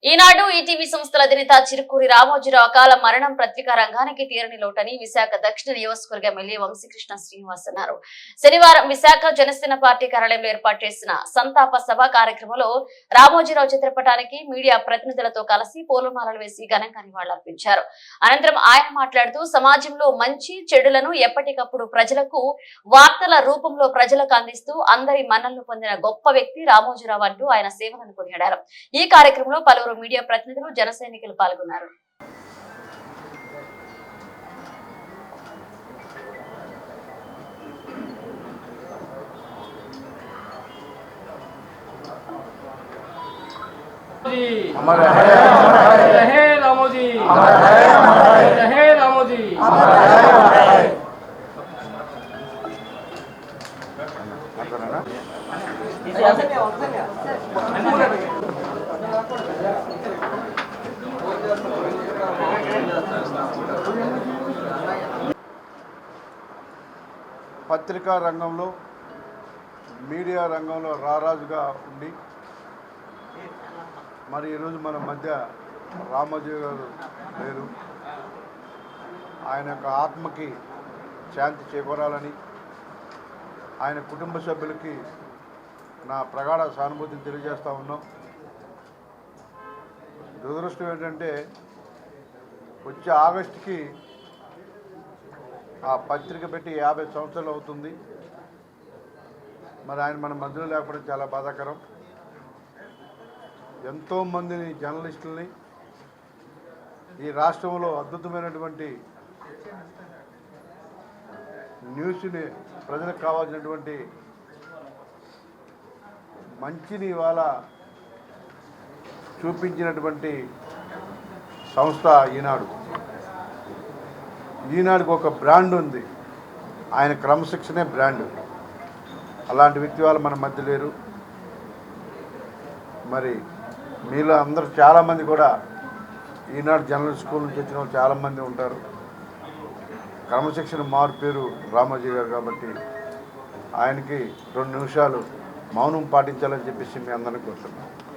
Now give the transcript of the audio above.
ఈనాడు ETV సంస్థల అధినేత చిరుకూరి రామోజీరావు అకాల మరణం పత్రికా రంగానికి తీరని లోటని విశాఖ దక్షిణ నియోజకవర్గ ఎమ్మెల్యే వంశీకృష్ణ శ్రీనివాస్ అన్నారు. శనివారం విశాఖ జనసేన పార్టీ కార్యాలయంలో ఏర్పాటు చేసిన సంతాప సభ కార్యక్రమంలో రామోజీరావు చిత్రపటానికి మీడియా ప్రతినిధులతో కలిసి పూలమాలలు వేసి ఘనంగా నివాళులర్పించారు. అనంతరం ఆయన మాట్లాడుతూ సమాజంలో మంచి చెడులను ఎప్పటికప్పుడు ప్రజలకు వార్తల రూపంలో ప్రజలకు అందిస్తూ అందరి మన్ననలు పొందిన గొప్ప వ్యక్తి రామోజీరావు అంటూ ఆయన సేవలను కొనియాడారు. ఈ కార్యక్రమంలో పలువురు మీడియా ప్రతినిధులు జన సైనికులు పాల్గొన్నారు. పత్రికా రంగంలో మీడియా రంగంలో రారాజుగా ఉండి మరి ఈరోజు మన మధ్య రామోజీ గారు లేరు. ఆయన యొక్క ఆత్మకి శాంతి చేకూరాలని ఆయన కుటుంబ సభ్యులకి నా ప్రగాఢ సానుభూతిని తెలియజేస్తూ ఉన్నాం. దురదృష్టం ఏంటంటే వచ్చే ఆగస్టుకి ఆ పత్రిక పెట్టి 50 సంవత్సరాలు అవుతుంది. మరి ఆయన మన మధ్యలో లేకపోవడం చాలా బాధాకరం. ఎంతోమందిని జర్నలిస్టులని ఈ రాష్ట్రంలో అద్భుతమైనటువంటి న్యూస్ని ప్రజలకు కావాల్సినటువంటి మంచిని ఇవాళ చూపించినటువంటి సంస్థ ఈనాడు. ఈనాడుకి ఒక బ్రాండ్ ఉంది, ఆయన క్రమశిక్షణే బ్రాండ్. అలాంటి వ్యక్తి వాళ్ళు మన మధ్య లేరు. మరి మీలో అందరూ చాలామంది కూడా ఈనాడు జర్నలిస్ట్ స్కూల్ నుంచి వచ్చిన వాళ్ళు చాలామంది ఉంటారు. క్రమశిక్షణ మారు పేరు రామోజీ గారు కాబట్టి ఆయనకి 2 నిమిషాలు మౌనం పాటించాలని చెప్పేసి మీ అందరినీ కోరుతున్నాను.